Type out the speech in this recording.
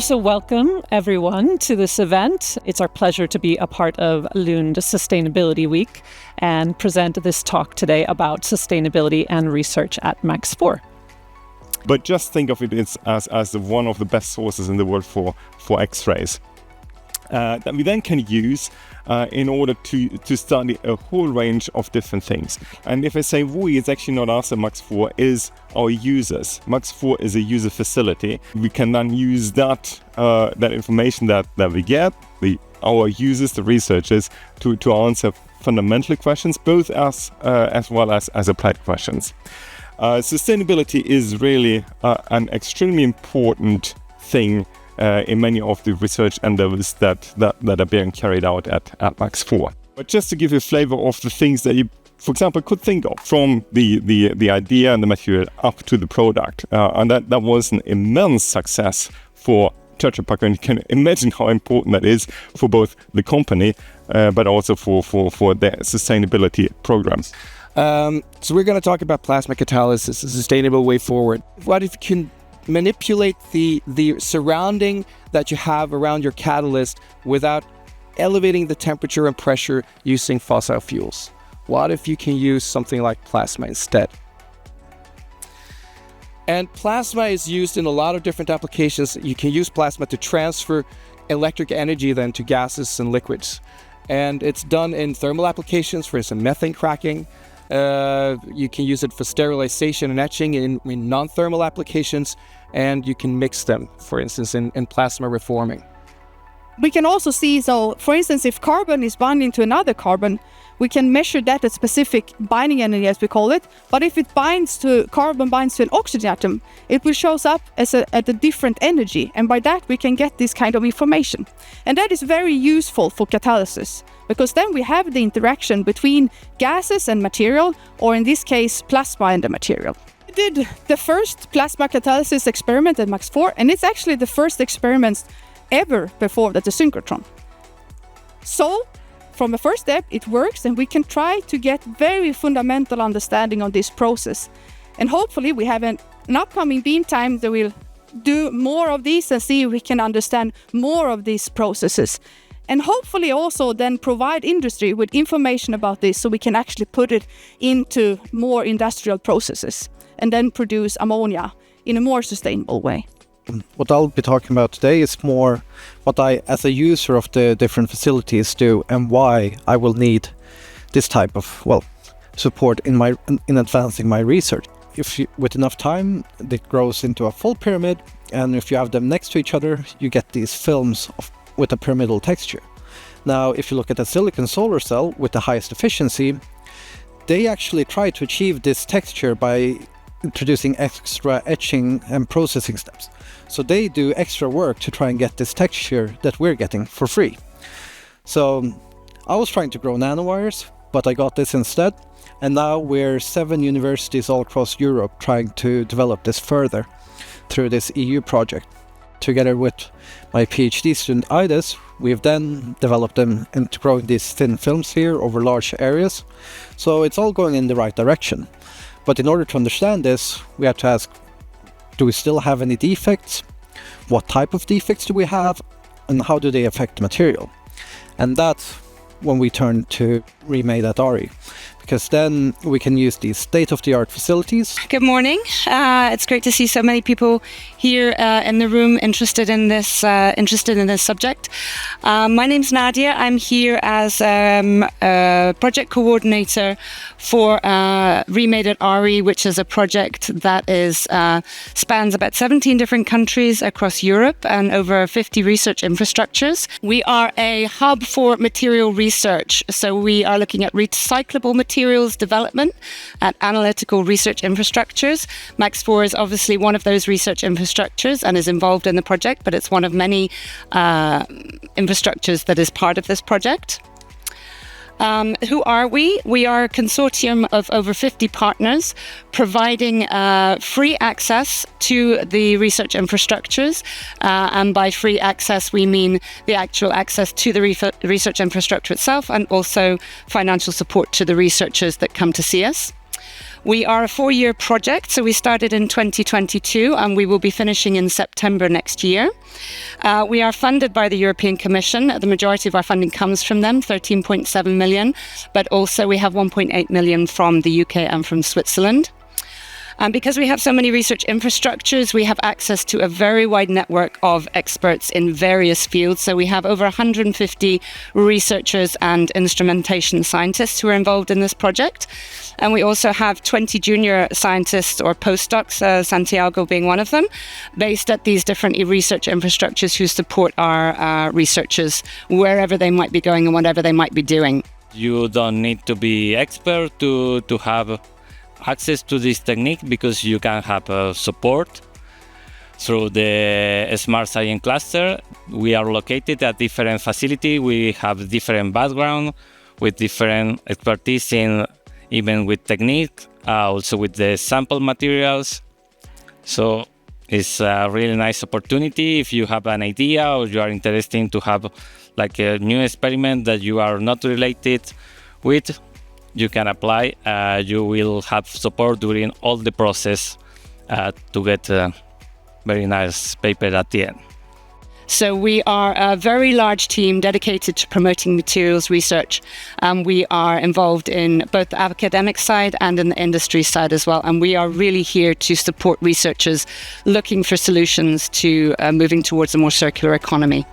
So welcome everyone to this event. It's our pleasure to be a part of Lund Sustainability Week and present this talk today about sustainability and research at Max 4. But just think of it as one of the best sources in the world for X-rays that we then can use in order to study a whole range of different things. And if I say we, it's actually not us at Max 4, is our users. Max 4 is a user facility. We can then use that information that we get, our users, the researchers, to answer fundamental questions, both as well as applied questions. Sustainability is really an extremely important thing in many of the research endeavors that are being carried out at Max 4. But just to give you a flavor of the things that you, for example, could think of from the idea and the material up to the product. And that was an immense success for Tetra Pak, and you can imagine how important that is for both the company but also for their sustainability programs. So we're going to talk about plasma catalysis, a sustainable way forward. What if you can manipulate the surrounding that you have around your catalyst without elevating the temperature and pressure using fossil fuels? What if you can use something like plasma instead? And plasma is used in a lot of different applications. You can use plasma to transfer electric energy then to gases and liquids. And it's done in thermal applications, for instance, methane cracking. You can use it for sterilization and etching in non-thermal applications, and you can mix them, for instance, in plasma reforming. We can also see, so for instance, if carbon is binding to another carbon, we can measure that at specific binding energy, as we call it. But if carbon binds to an oxygen atom, it will show up at a different energy. And by that, we can get this kind of information. And that is very useful for catalysis, because then we have the interaction between gases and material, or in this case, plasma and the material. We did the first plasma catalysis experiment at Max 4, and it's actually the first experiment ever performed at the synchrotron. So, from the first step, it works, and we can try to get very fundamental understanding on this process. And hopefully we have an upcoming beam time that will do more of these and see if we can understand more of these processes. And hopefully also then provide industry with information about this so we can actually put it into more industrial processes and then produce ammonia in a more sustainable way. What I'll be talking about today is more what I, as a user of the different facilities, do and why I will need this type of, support in advancing my research. With enough time, it grows into a full pyramid, and if you have them next to each other, you get these films with a pyramidal texture. Now, if you look at a silicon solar cell with the highest efficiency, they actually try to achieve this texture by introducing extra etching and processing steps. So they do extra work to try and get this texture that we're getting for free. So I was trying to grow nanowires, but I got this instead. And now we're 7 universities all across Europe trying to develop this further through this EU project. Together with my PhD student Ides, we've then developed them into growing these thin films here over large areas. So it's all going in the right direction. But in order to understand this, we have to ask, do we still have any defects? What type of defects do we have? And how do they affect the material? And that's when we turn to ReMade ARI, because then we can use these state-of-the-art facilities. Good morning. It's great to see so many people here in the room interested in this subject. My name's Nadia. I'm here as a project coordinator for ReMade ARI, which is a project that spans about 17 different countries across Europe and over 50 research infrastructures. We are a hub for material research, so we are looking at recyclable materials development at analytical research infrastructures. Max 4 is obviously one of those research infrastructures and is involved in the project, but it's one of many infrastructures that is part of this project. Who are we? We are a consortium of over 50 partners providing free access to the research infrastructures. And by free access, we mean the actual access to the research infrastructure itself and also financial support to the researchers that come to see us. We are a 4-year project, so we started in 2022 and we will be finishing in September next year. We are funded by the European Commission. The majority of our funding comes from them, 13.7 million, but also we have 1.8 million from the UK and from Switzerland. And because we have so many research infrastructures, we have access to a very wide network of experts in various fields. So we have over 150 researchers and instrumentation scientists who are involved in this project. And we also have 20 junior scientists or postdocs, Santiago being one of them, based at these different research infrastructures who support our researchers wherever they might be going and whatever they might be doing. You don't need to be expert to have access to this technique, because you can have support through the Smart Science cluster. We are located at different facilities. We have different background with different expertise in even with technique, also with the sample materials. So it's a really nice opportunity if you have an idea or you are interested to have like a new experiment that you are not related with. You can apply. You will have support during all the process to get a very nice paper at the end. So we are a very large team dedicated to promoting materials research. We are involved in both the academic side and in the industry side as well. And we are really here to support researchers looking for solutions to moving towards a more circular economy.